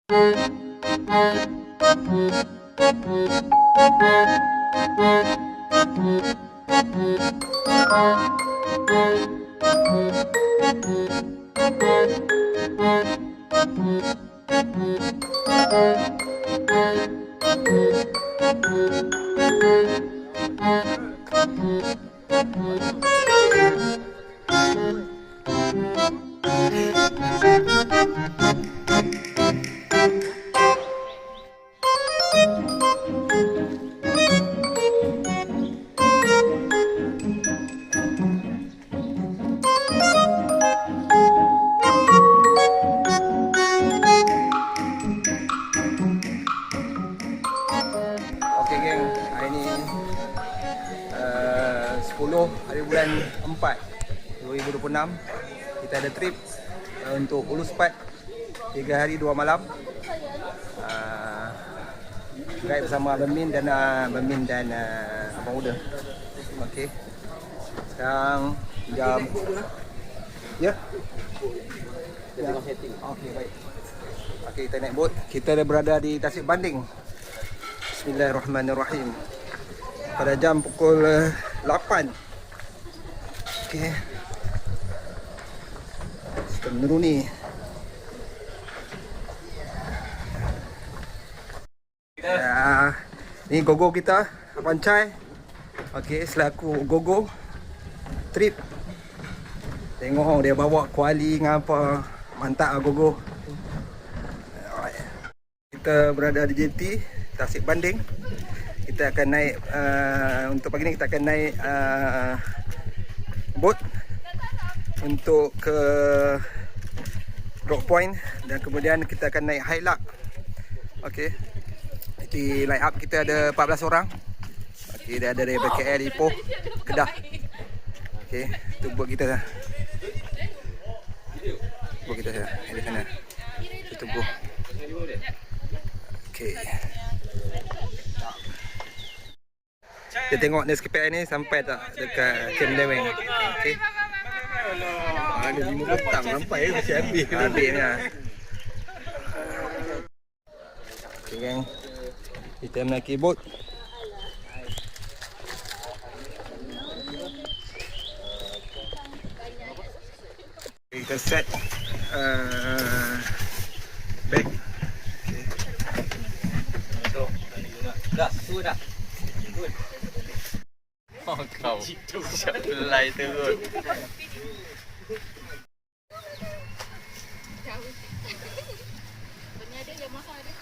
Okey geng, hari ni 10 hari bulan 4 2026. Kita ada trip untuk Ulu Sepat 3 hari 2 malam. Guide bersama Abang Min dan Abang Uda. Okey. Sekarang jam ya. Okey, baik. Okey, kita naik bot. Kita dah berada di Tasik Banding. Bismillahirrahmanirrahim. Pada jam pukul 8. Okey. Kita menuruni. Ni gogo kita, Abang Chai. Okey, selaku gogo trip. Tengok dia bawa kuali dengan apa. Mantap lah gogo. Kita berada di JT Tasik Banding. Kita akan naik untuk pagi ni kita akan naik bot untuk ke Rock Point dan kemudian kita akan naik Highlark. Okey. Di line up kita ada 14 orang. Okey, dia ada dari KL, Ipoh, Kedah. Okey, tu bot kita. Bot kita di sana. Itu bot. Okey. Kita tengok Nescafe ni sampai tak dekat Kem Leweng. Okey. Ada 5 petang sampai mesti habis. Habisnya. Okey geng. Kita menaiki bot. Kita set bag. Dah, tu dah. Good. Oh kau. Siap belai terus. Benda ada yang masak ada.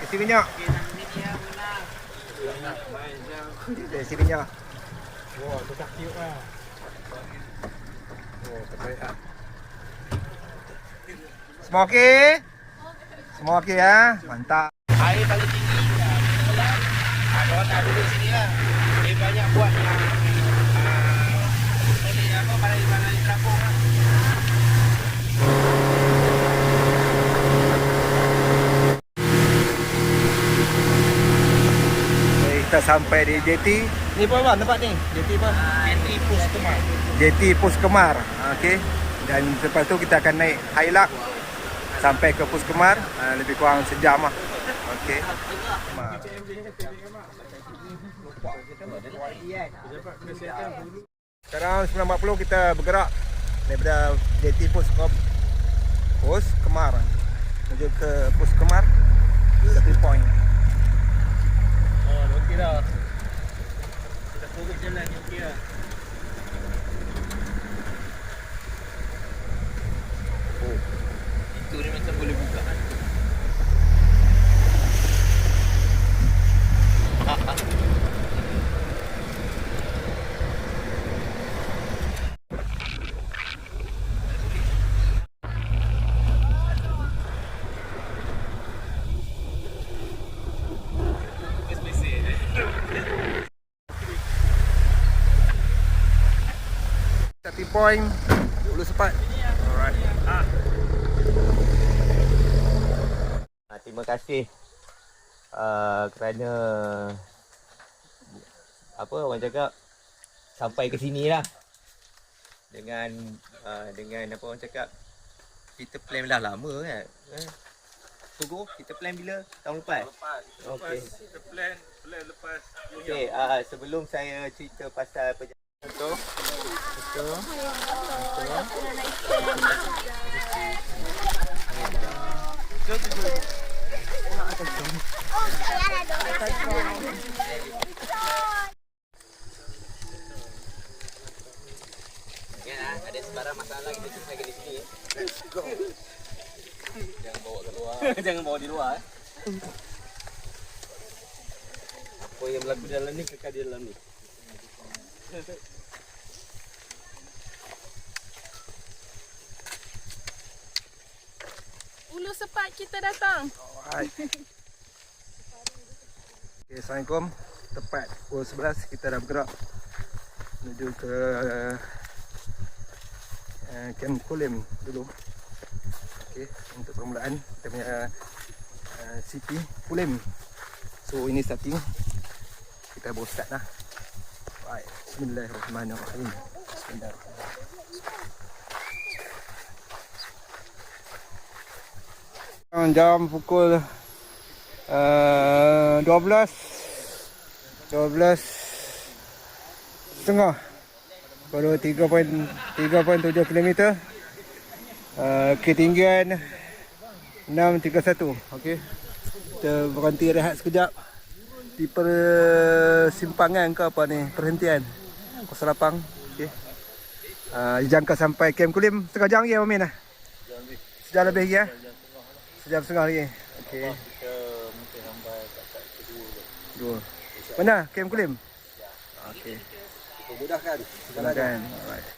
Isi minyak. Isi minyak. Wah, tu tak cute lah. Oh, terbaik lah. Semua okey? Semua okey ya? Mantap. Air paling tinggi. Kalau tak duduk sini lah. Dia banyak buat yang balai terapung lah. Kita sampai di JT. Ni apa tempat ni? JT apa? JT Pos Kemar. JT Pos Kemar. Okey. Dan lepas tu kita akan naik Highlark sampai ke Pos Kemar, lebih kurang sejam lah. Okey. Sekarang 9.40 kita bergerak daripada JT Pos Kemar menuju ke Pos Kemar Tepi Point. Oh, okey dah. Kita fokus jalan ni okey dah. Oh. Itu ni macam boleh buka kan. starting point Ulu Sepat. Alright. Terima kasih kerana apa orang cakap sampai ke sini lah dengan apa orang cakap, kita plan dah lama kan. Tunggu, kita plan bila? Tahun lepas? Okey. Kita plan lepas. Okey, sebelum saya cerita pasal perjalanan tu. Betul. Ada sebarang masalah kita selesaikan di sini. Let's go. Jangan bawa ke luar. Jangan bawa di luar. Apa yang berlaku dalam ni kekal di dalam ni. Ulu Sepat kita datang. Alright. Okay, Assalamualaikum. Tepat pukul 11 kita dah bergerak menuju ke Camp Kulim dulu. Okay, untuk permulaan kita punya city Kulim. So ini starting. Kita baru start lah. Alright. Bismillahirrahmanirrahim. Bismillahirrahmanirrahim. Jam pukul 12.30. Baru 3.7 km. Ketinggian 631. Okey. Kita berhenti rehat sekejap di persimpangan ke apa ni, perhentian Kota Lapang. Okey. Dijangka sampai Camp Kulim setengah jam lagi Amin. Sejam lebih lagi ya. Sejam setengah lagi. Okey. Kita mungkin sampai kat kedua. Mana Camp Kulim? Okey. Memudahkan. Silakan. Alright.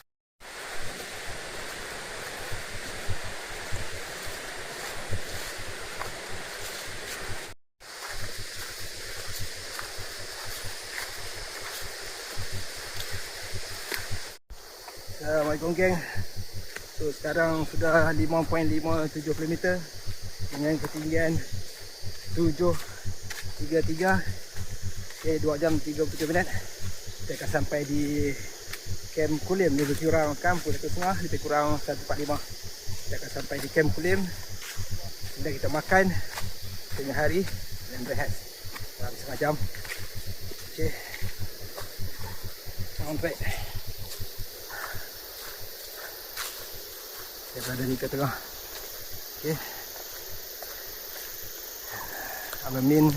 Assalamualaikum geng. So sekarang sudah 5.57 km dengan ketinggian 7.33. Okay, 2 jam 37 minit. Kita akan sampai di Camp Kulim. Lebih kurang pukul 1.30, lebih kurang 1.45. Kita akan sampai di Camp Kulim. Kemudian kita makan tengah hari dan rehat dalam setengah jam. Okay, on track. Saya berada di tengah. Okay. Abang Min,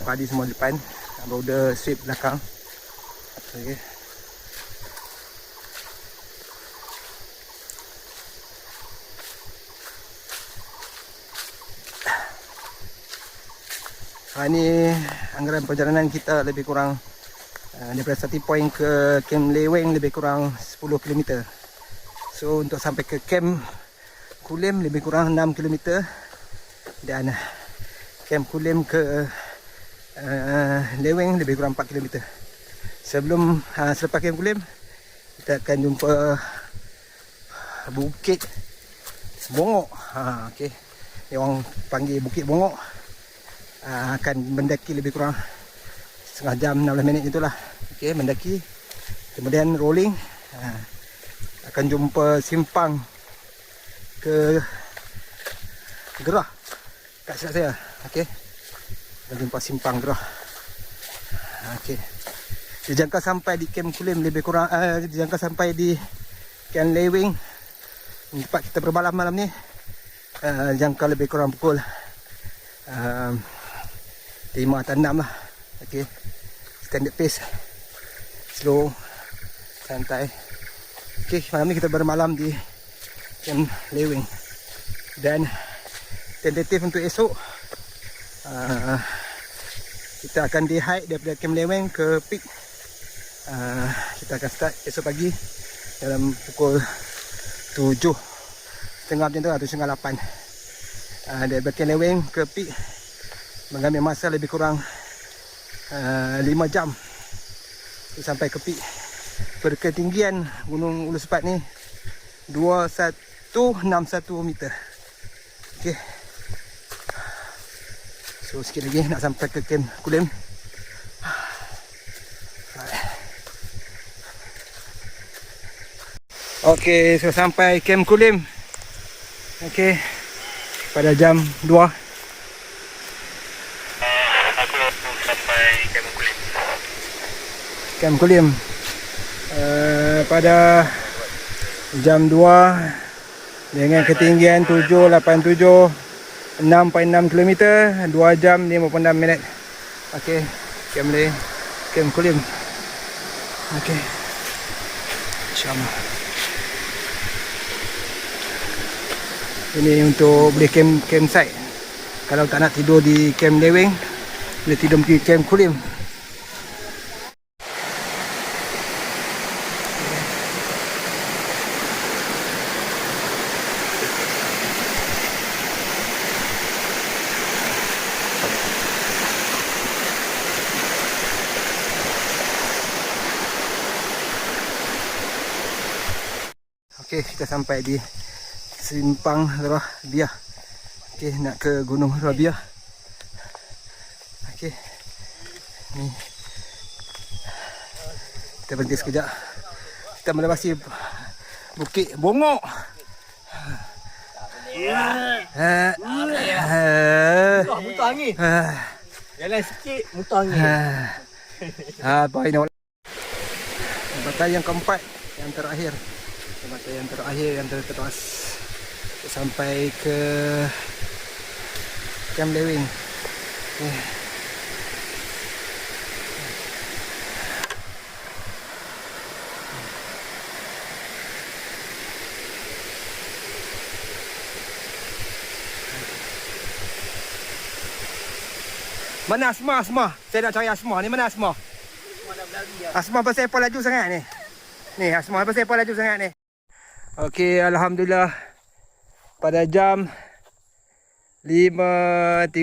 padi semua depan. Abang Uda sweep belakang. Okay. Ini anggaran perjalanan kita lebih kurang daripada starting point ke Camp Leweng lebih kurang 10 km. So untuk sampai ke Camp Kulim lebih kurang 6 km. Dan Camp Kulim ke Leweng lebih kurang 4 km. Selepas Camp Kulim kita akan jumpa Bukit Bongok. Okay. Yang orang panggil Bukit Bongok. Akan mendaki lebih kurang setengah jam 16 minit itulah. Okay, mendaki. Kemudian rolling. Akan jumpa simpang ke Gerah kat silap saya. Okey. Akan jumpa simpang Gerah. Okey. Dijangka sampai di Camp Kulim lebih kurang dijangka sampai di Camp Leweng tempat kita bermalam malam ni. Jangka lebih kurang pukul 5 atau 6 lah. Okey. Standard pace. Slow, santai. Okey, malam ni kita bermalam di Camp Leweng. Dan tentatif untuk esok kita akan di-hike daripada Camp Leweng ke peak. Kita akan start esok pagi dalam pukul 7.30 macam tu lah, 7.30, 8. Daripada Camp Leweng ke peak mengambil masa lebih kurang 5 jam untuk sampai ke peak. perketinggian Gunung Ulu Sepat ni 2161 meter. Okey. So sikit lagi nak sampai ke Kem Kulim. Okey, sudah sampai Kem Kulim. Okey. Pada jam 2. Sampai Kem Kulim. Kem Kulim. Pada jam 2 dengan ketinggian 787 6.6 km, 2 jam 56 minit. Okey, Kem Kulim. Okey. InsyaAllah. Ini untuk beli campsite. Kalau tak nak tidur di Kem Leweng, boleh tidur di Kem Kulim. Okey, kita sampai di Simpang Rabiah. Okey, nak ke Gunung Rabiah. Okey. Ni. Kita berhenti sekejap. Kita melewati Bukit Bongok. Muntah angin. Jalan sikit, muntah angin. Apa ini? Jambatan yang keempat, yang terakhir. Jambatan yang terakhir, yang terlepas. Sampai ke Kem Leweng. Okay. Mana Asma? Saya nak cari Asma. Ni mana Asma? Asma pasal apa laju sangat ni? Ni Asma pasal apa laju sangat ni? Okey, alhamdulillah. Pada jam 5.34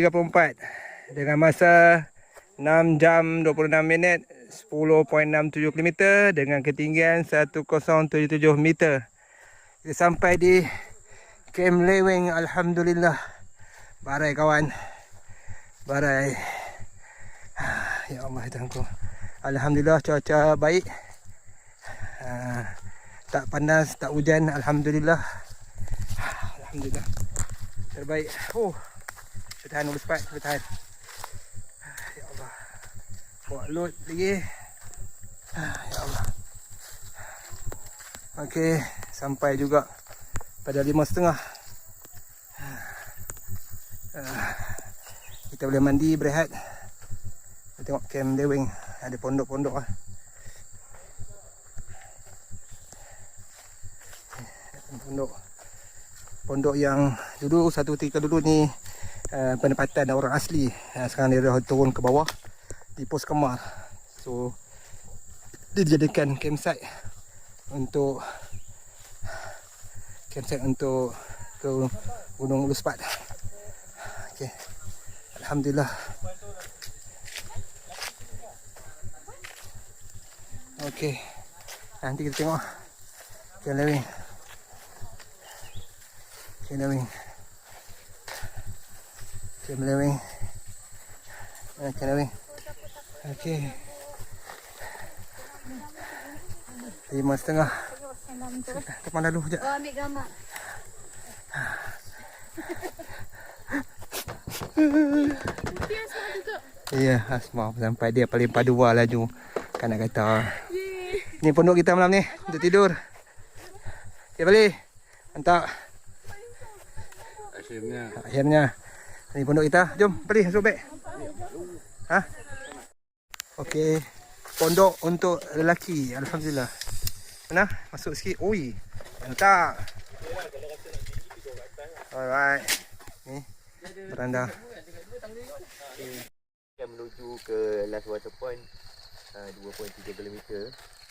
dengan masa 6 jam 26 minit 10.67 km dengan ketinggian 1077 meter. Kita sampai di Kem Leweng, alhamdulillah. Barai kawan. Barai. Ya Allah, Tuhanku. Alhamdulillah cuaca baik. Tak panas, tak hujan, alhamdulillah. Alhamdulillah. Terbaik. Kita tahan dulu cepat, kita tahan. Ya Allah. Bawa load lagi. Ya Allah. Okey, sampai juga pada 5.30. Kita boleh mandi, berehat. Kita tengok Kem Leweng, ada pondok-pondok lah. Pondok yang dulu satu ketika dulu ni penempatan orang asli. Sekarang dia dah turun ke bawah di pos Kemar. So dijadikan campsite untuk ke Gunung Ulu Sepat. Okey. Alhamdulillah. Okey. Nanti kita tengok Kem Leweng. Kem Leweng. Okey. 5.30. Tepan lalu sekejap. Ambil gambar. Ya, Asma sampai dia paling padua laju. Kan nak kata. Ni pondok kita malam ni untuk tidur. Ya balik. Mantap. Akhirnya. Ni pondok kita. Jom balik masuk beg. Ha? Okey. Pondok untuk lelaki. Alhamdulillah. Mana? Masuk sikit. Oi. Mantap. Alright. Ni beranda. Kita menuju ke last water point 2.3 km.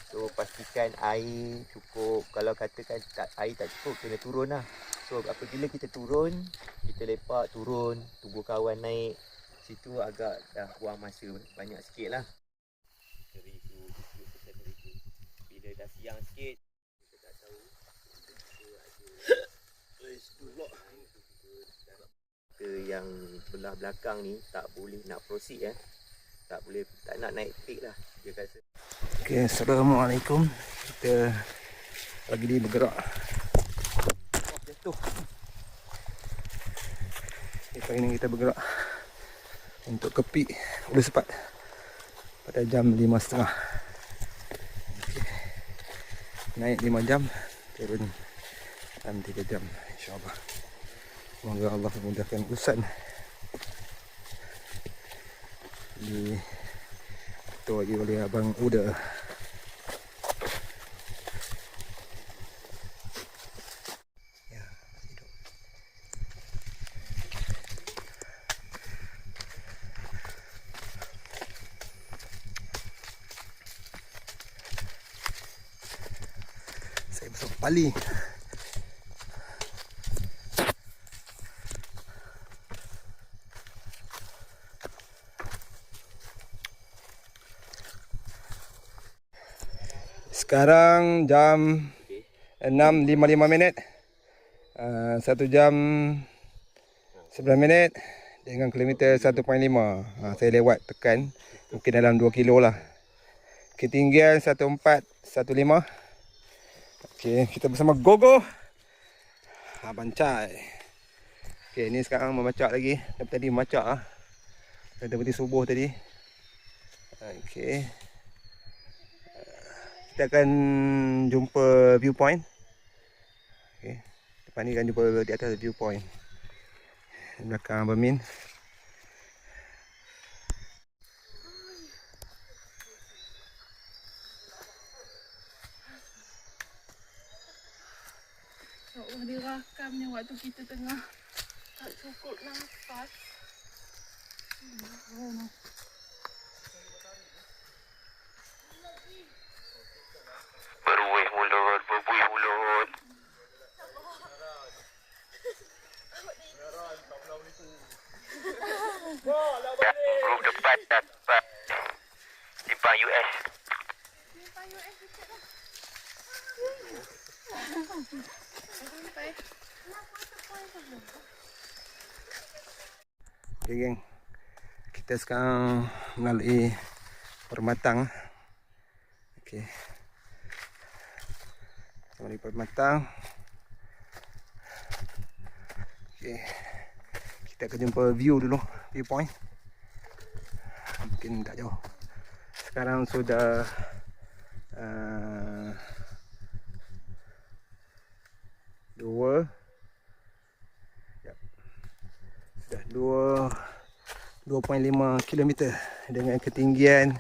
So pastikan air cukup. Kalau katakan air tak cukup, kena turun lah. So apabila kita turun, kita lepak turun, tunggu kawan naik. Situ agak dah buang masa banyak sikit lah. Bila dah siang sikit. Kita tak tahu kita yang belah belakang ni tak boleh nak proceed tak nak naik peak lah dia kata. Okay, Assalamualaikum. Kita lagi ni bergerak. Jatuh. Hari ni kita bergerak untuk ke peak Ulu Sepat pada jam 5.30. Okay. Naik 5 jam, turun dalam 3 jam, insyaAllah. Semoga Allah memudahkan urusan. Ketua lagi oleh Abang Uda. Ya, hidup. Saya besok Bali. Sekarang jam 6.55 minit. 1 jam 9 minit dengan kilometer 1.5. Saya lewat tekan mungkin dalam 2 kilo lah. Ketinggian 1415. Okey, kita bersama Gogo. Bancai. Okey, ni sekarang memacak lagi. Tadi memacak Kita berhenti subuh tadi. Okey. Kita akan jumpa viewpoint. Okay. Depan ni akan jumpa di atas viewpoint. Di belakang Bermin. Allah dirakamnya waktu kita tengah tak cukup nafas. Berbuih mulut. Grup depan dapat simpang US. Okay, geng. Kita sekarang melalui Permatang. Okey. Melalui Permatang. Okey. Kita akan jumpa view dulu, viewpoint. Mungkin tak jauh. Sekarang sudah sudah 2.5 km dengan ketinggian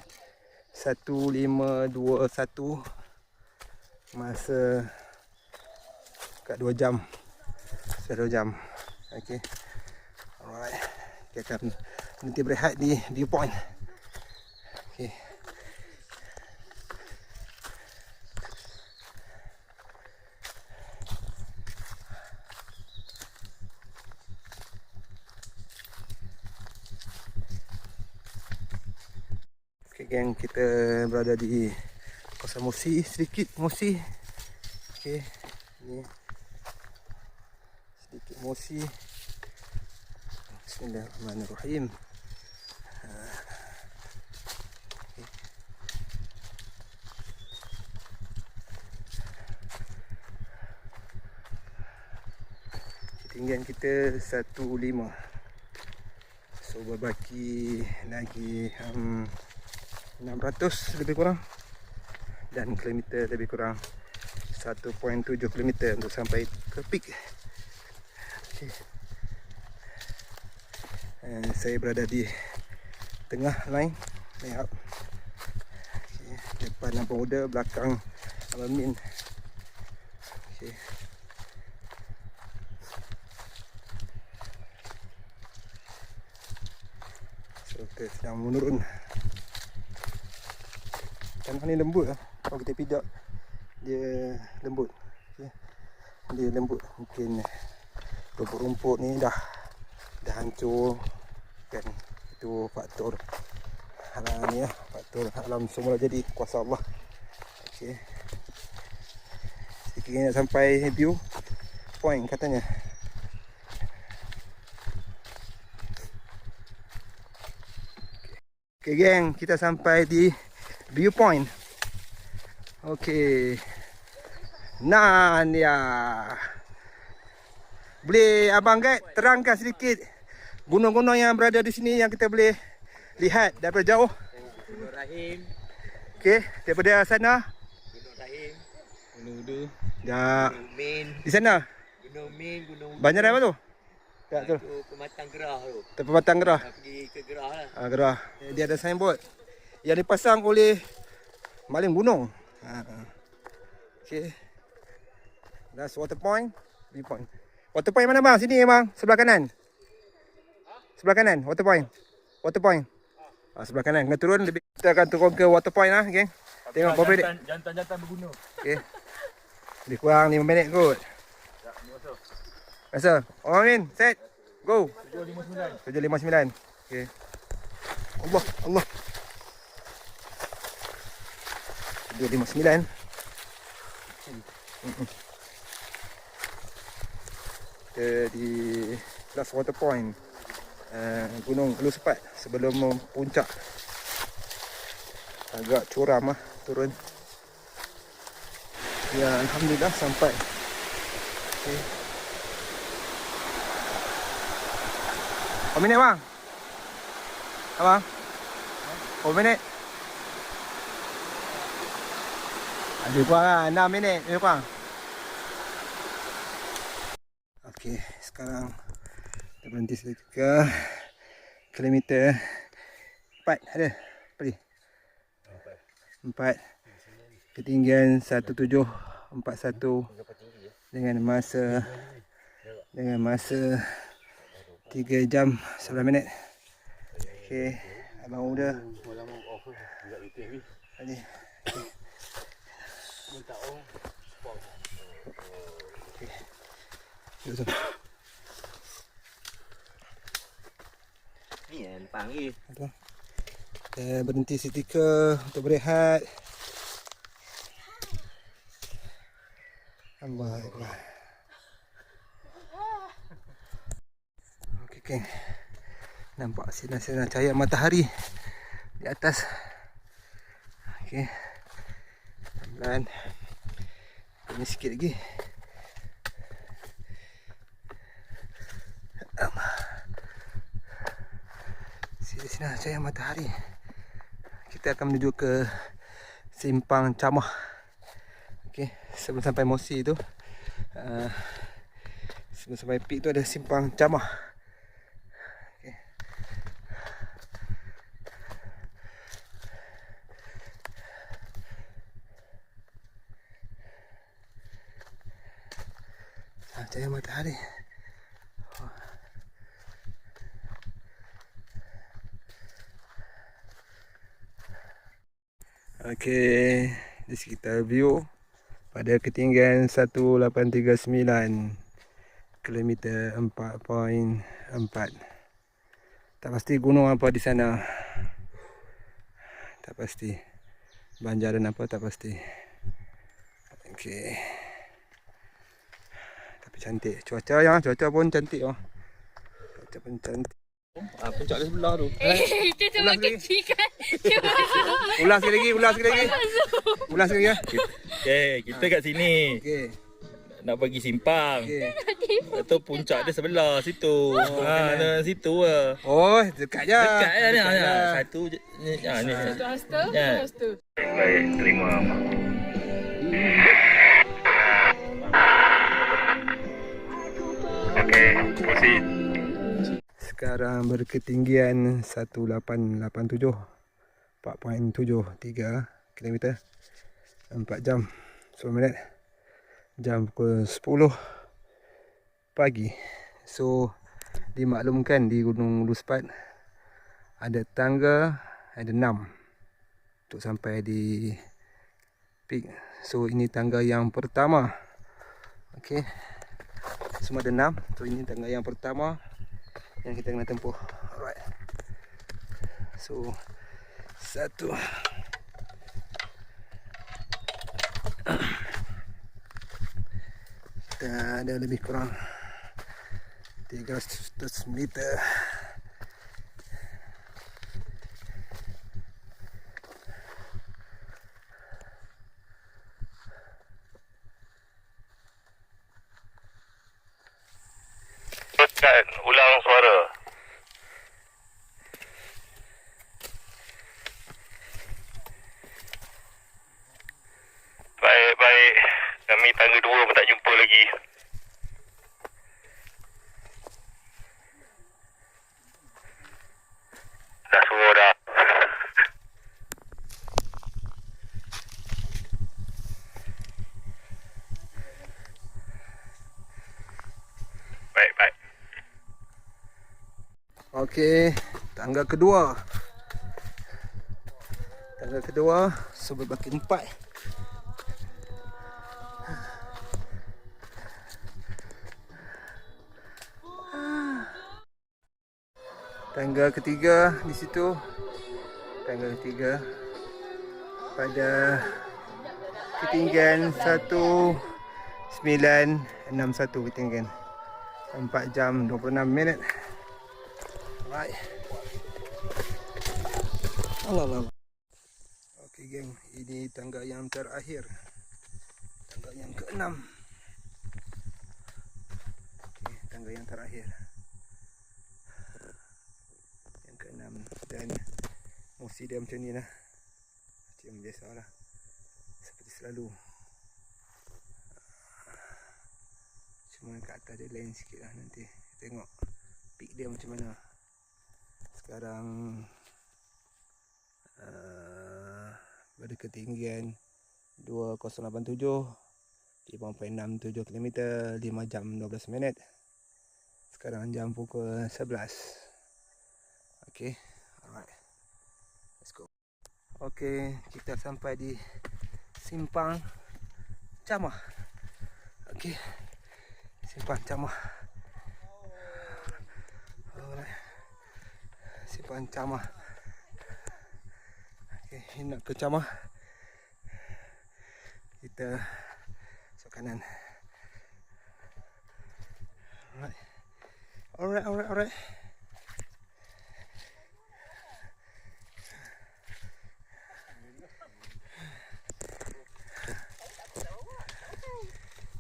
1521 masa kat 2 jam. Sudah 2 jam. Okey. Alright. Kita akan berhenti berehat di viewpoint. Okey. Okay, geng, kita berada di kawasan Musi, sedikit Musi. Okey, ni sedikit Musi. Bismillahirrahmanirrahim. Ketinggian kita 15. So berbaki lagi 600 lebih kurang, dan kilometer lebih kurang 1.7 km untuk sampai ke peak. Okay. Saya berada di tengah line up. Okay. Depan Abang Uda, belakang Abang Min. Okay. So kita sedang menurun. Tanah ni lembut lah. Kalau kita pijak, dia lembut. Okay. Dia lembut. Mungkin rumput-rumput ni dah hancur kan. Itu faktor alam ni lah. Faktor alam semula jadi kuasa Allah. Okay. Okay, nak sampai view point katanya. Okay geng, kita sampai di viewpoint. Okay. Nah ya. Boleh abang guide terangkan sedikit gunung-gunung yang berada di sini yang kita boleh lihat daripada jauh. Gunung Rahim, Okey, daripada sana. Gunung Rahim, Gunung Udu, Ya. Gunung Min, Di sana. Gunung Min, Gunung Udu. Banyak apa tu? Tak tu. Tu Pematang Gerah tu. Pematang Gerah. Nak pergi ke Gerah lah. Gerah. Dia ada signboard yang dipasang oleh maling gunung. Okey. That's water point, viewpoint. Water point mana bang? Sini bang, sebelah kanan. Sebelah kanan, water point. Water point. Sebelah kanan. Kita turun lebih. Kita akan turun ke water point lah, geng. Tengok berapa minit. Jantan-jantan berguna. Okey. Lebih kurang 5 minit kot. Rasa. Oh Amin, set. Go. 759. Okey. Allah, Allah. 759. Kita di last water point, Gunung Ulu Sepat sebelum puncak. Agak curam lah turun. Ya, alhamdulillah sampai. Okay. Berapa minit bang? Abang? Berapa minit? Ada kurang lah, 6 minit lebih kurang. Okey, sekarang kita berhenti seketika. Kilometer 4 ada? Apa ni? 4. Ketinggian 1741 dengan masa 3 jam 11 minit. Okey, abang muda. Tadi. Ni yang panggil. Kita berhenti seketika untuk berehat. Allah Akbar. Okey, okay. Nampak sinar-sinar cahaya matahari di atas. Okey. Pelan. Ini sikit lagi. Sinar cahaya matahari. Kita akan menuju ke Simpang Camah. Okey, sebelum sampai Mosi tu, sebelum sampai peak tu ada Simpang Camah. Okey. Cahaya matahari. Okey, di sekitar view pada ketinggian 1839 kilometer 4.4. Tak pasti gunung apa di sana. Tak pasti. Banjaran apa tak pasti. Okey. Tapi cantik. Cuaca pun cantik oh. Cuaca pun cantik. Puncak dia sebelah tu. Itu cuma kecil kan. Ulas sekali lagi. Ulas sekali ya. Okay, kita kat sini. Okey. Nak pergi simpang. Okey. Atau puncak dia sebelah situ. Situ lah. Oh, dekat je. Dekat lah ni. Satu je. Ni. Hasta. Ya. Hasta. Baik, terima. Okay, proceed. Sekarang berketinggian 1887 4.73 km 4 jam 10 minit. Jam pukul 10 pagi. So dimaklumkan di Gunung Ulu Sepat ada tangga, ada 6 untuk sampai di peak. So ini tangga yang pertama. Okey. Semua ada 6. So ini tangga yang pertama yang kita kena tempuh. Alright. So 1 2 Kita ada lebih kurang 300 meter. Teruskan ulang suara. Baik. Kami tangga 2 pun tak jumpa lagi. Dah semua dah. Baik. Okey, tangga kedua. Tangga kedua, berbaki 4. Tangga ketiga di situ. Tangga ketiga pada ketinggian 1961 ketinggian. 4 jam 26 minit. Alright. Allah. Okey geng, ini tangga yang terakhir. Tangga yang ke-6. Okey, tangga yang terakhir. Yang ke-6 dan mesti dia macam ni lah. Macam biasalah. Seperti selalu. Cuma kat atas dia lain sikit lah nanti. Tengok peak dia macam mana. Sekarang pada ketinggian 2087 5.67 km 5 jam 12 minit. Sekarang jam pukul 11. Okay, alright, let's go. Okay, kita sampai di Simpang Camah. Okay, Simpang Camah. Alright, Simpang Camah. Okay, nak ke Camah. Kita masuk kanan. Alright.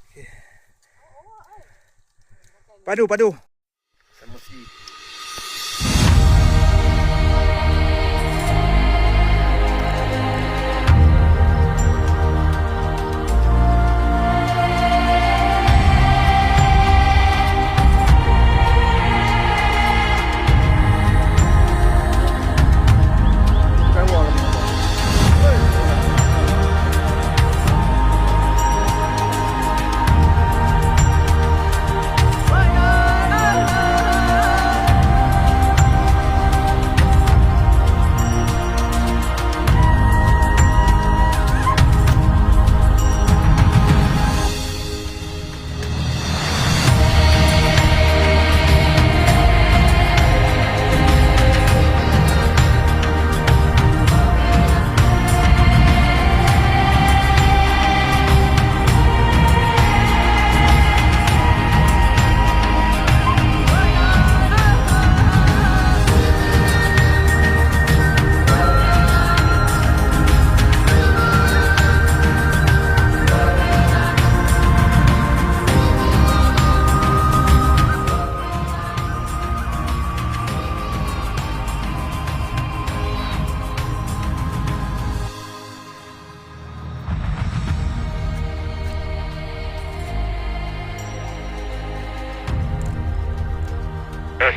Okay. Padu. Samusi.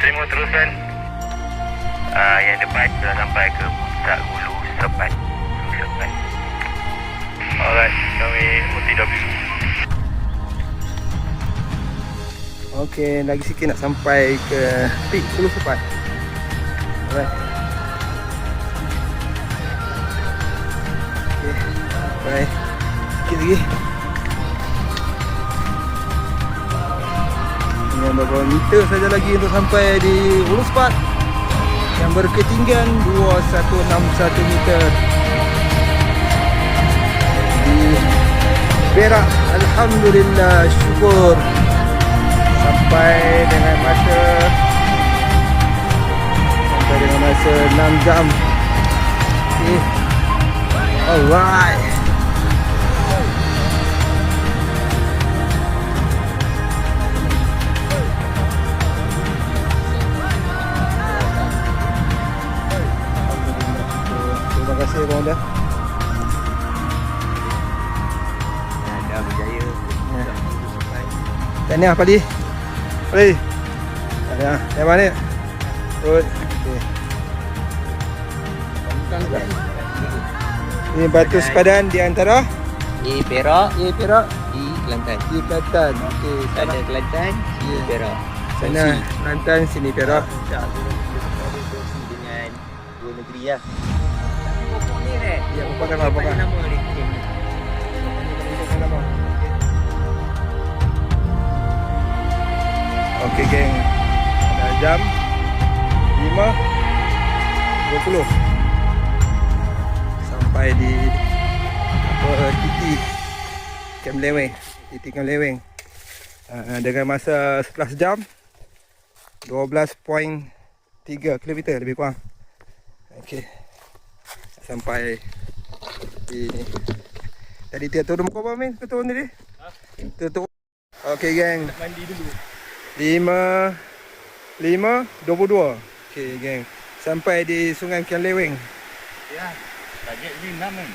Terima teruskan. Yang depan sudah sampai ke puncak Hulu Sepan. Alright, kami OTW. Okey, lagi sikit nak sampai ke peak Hulu Sepan. Alright. Okey, bye. Sikit lagi. Yang beberapa meter saja lagi untuk sampai di Hulu Sepan yang berketinggian 2161 meter di Perak. Alhamdulillah, syukur syukur sampai dengan masa 6 jam. Okay. Alright. Terima kasih bang dah. Dah berjaya. Tahniah Padi. Padi. Tahniah. Yang mana? Good. Okay. Ini batu sepadan di antara Perak, Perak, Kelantan. Kelantan. Okey, Sana Kelantan, Perak. sana Kelantan, sini Perak. Dengan dua negeri lah. Pokok ni Ya, pokok. nama ni. Okey geng. Dah jam 5.20. Sampai di titik Camp Leweng. Titik Camp Leweng. Dengan masa 11 jam 12.3 km lebih kurang. Okey. Sampai di tadi dia turun muka apa Min? Turun tadi? Turun. Okey geng. Mandi dulu. 5.22. Okey geng. Sampai di Sungai Camp Leweng. Ya. Target ni 6 kan.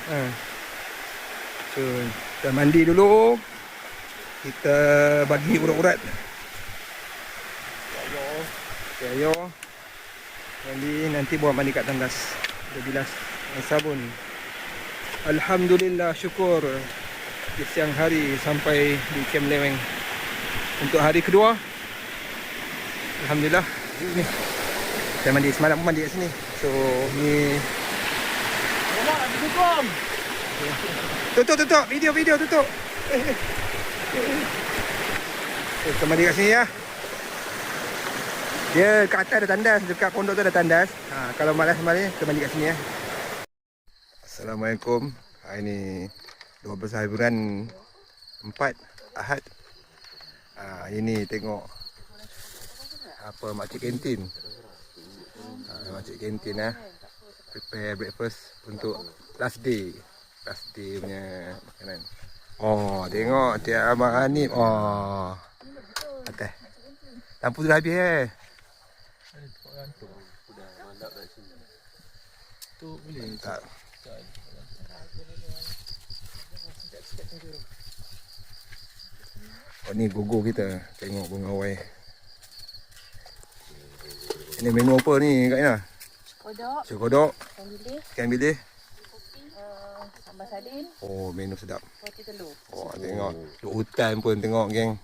So, kita mandi dulu. Kita bagi urat-urat. Ayo. Mandi nanti buat mandi kat tandas. Kita bilas dengan sabun. Alhamdulillah, syukur. Di siang hari sampai di Camp Leweng. Untuk hari kedua, alhamdulillah. Ni. Saya mandi semalam pun mandi kat sini. So, ni tutup video tutup. Kita mandi kat sini ya. Dia kat atas ada tandas, dekat pondok tu ada tandas. Kalau malas mandi, kita mandi kat sini ya. Assalamualaikum. Hari ni 12 hari bulan 4 Ahad. Ini tengok apa makcik kantin. Makcik kantin prepare breakfast untuk last day punya makanan. Oh, tengok Tia Abang Hanif. Oh. Atas. Lampu sudah habis Tu boleh. Tak. Oh, ni gogo kita. Tengok bunga wai. Ini menu apa ni Kak Ina? Kodok. Ikan bilis. Sambal sardin, Oh, menu sedap. roti telur. Oh, tengok. Duk hutan pun tengok geng.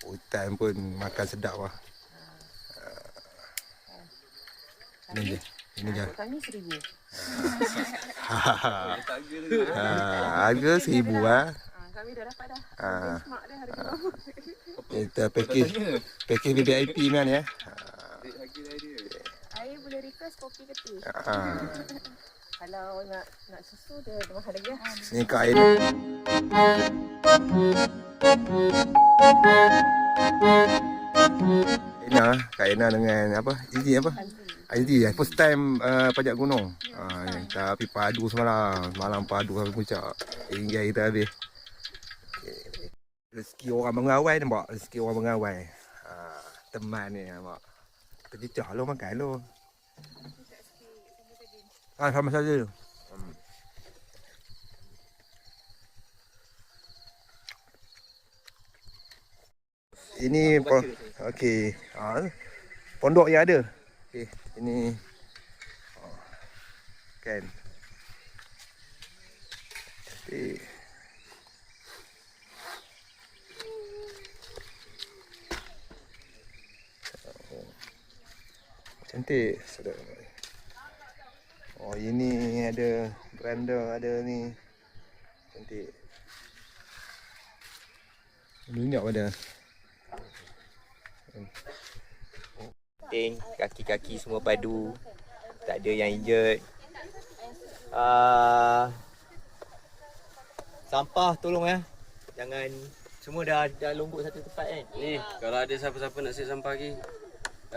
Hutan pun makan sedap lah. Ini je. Ini je. Kami 1,000. Harga 1,000 lah. Kami dah dapat dah. Mak dah harga. Kita package VIP man ya. Air boleh request kopi ke teh. Ah. Kalau nak susu dia mahal lagi lah. Sini Kak Ain. Kak Aina dengan apa? Izzy apa? Izzy first time pajak gunung. Tapi padu semalam. Malam padu sampai puncak. Hingga kita habis. Okay. Rezeki orang mengawai nampak. Rezeki orang mengawai. Teman ni nampak. Terjecah lo makan lo. Sama saja. Ini okey. Pondok yang ada. Okey, ini kan. Cantik. Sedap. Oh, ini ada beranda, ada ni. Cantik. Minyak ada. Kaki-kaki semua padu. Tak ada yang injured. Sampah tolong jangan Semua dah lombok satu tempat kan. Ni, kalau ada siapa-siapa nak siap sampah lagi.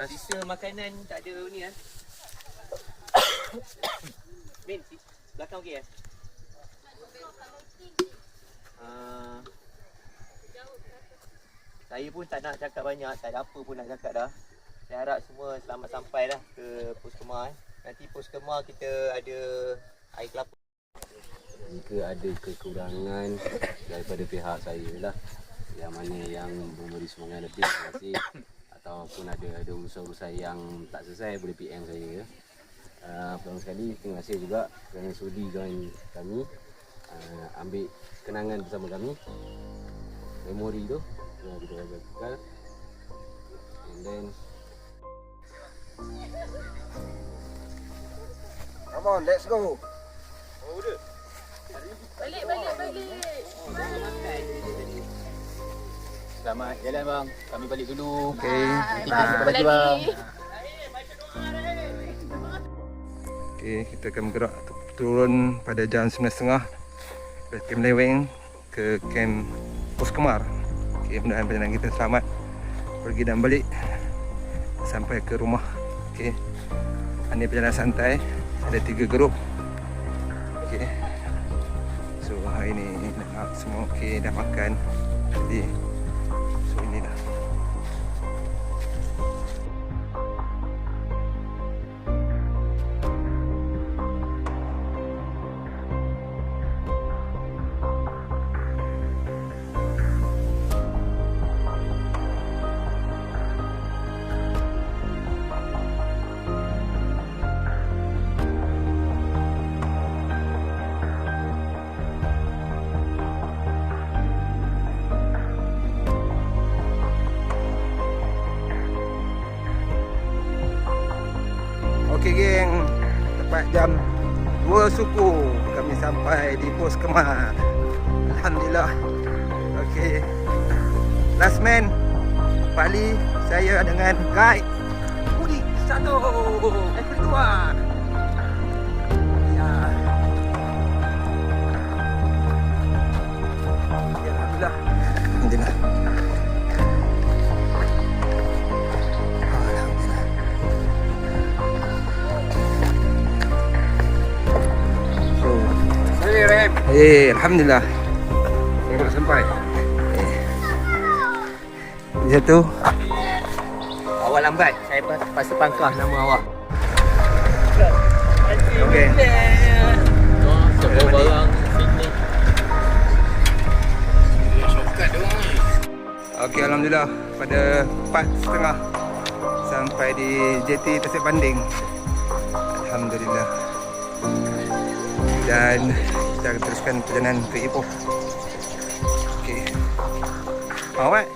Sisa makanan tak ada ni ah. Min, belakang okey eh? Saya pun tak nak cakap banyak, tak ada apa pun nak cakap dah. Saya harap semua selamat sampai dah ke pos kemar. Nanti pos kemar kita ada air kelapa. Jika ada kekurangan daripada pihak saya lah, yang mana yang memberi semangat lebih, terima kasih. Ataupun ada urusan-urusan yang tak selesai, boleh PM saya. Pertama sekali, terima kasih juga kerana sudi join kami, ambil kenangan bersama kami. Memori tu kita akan kekal. And then Come on, let's go. Balik. selamat jalan bang, kami balik dulu. Okay. Jumpa lagi. Okay, kita akan bergerak turun pada jam 9.30 dari Kem Leweng ke Kem Pos Kemar. Okay, mudah-mudahan perjalanan kita selamat pergi dan balik sampai ke rumah. Okay, ini perjalanan santai, ada 3 grup. Okay, so hari ni semua okay, dah makan. Jadi so inilah. Okey geng, tepat jam 2 suku kami sampai di Pos Kemar. Alhamdulillah. Okey. Last man Bali, saya dengan guide Budi satu. Kedua. Ya. Ya alhamdulillah. Alhamdulillah. Alhamdulillah. Selamat sampai. Satu. Awak lambat, saya pasal pangkah nama awak. Okey. Semua barang sini. Okey, alhamdulillah pada 4.30 sampai di JT Tasik Banding. Alhamdulillah. Dan kita akan teruskan perjalanan ke Ipoh. Okey. Alright.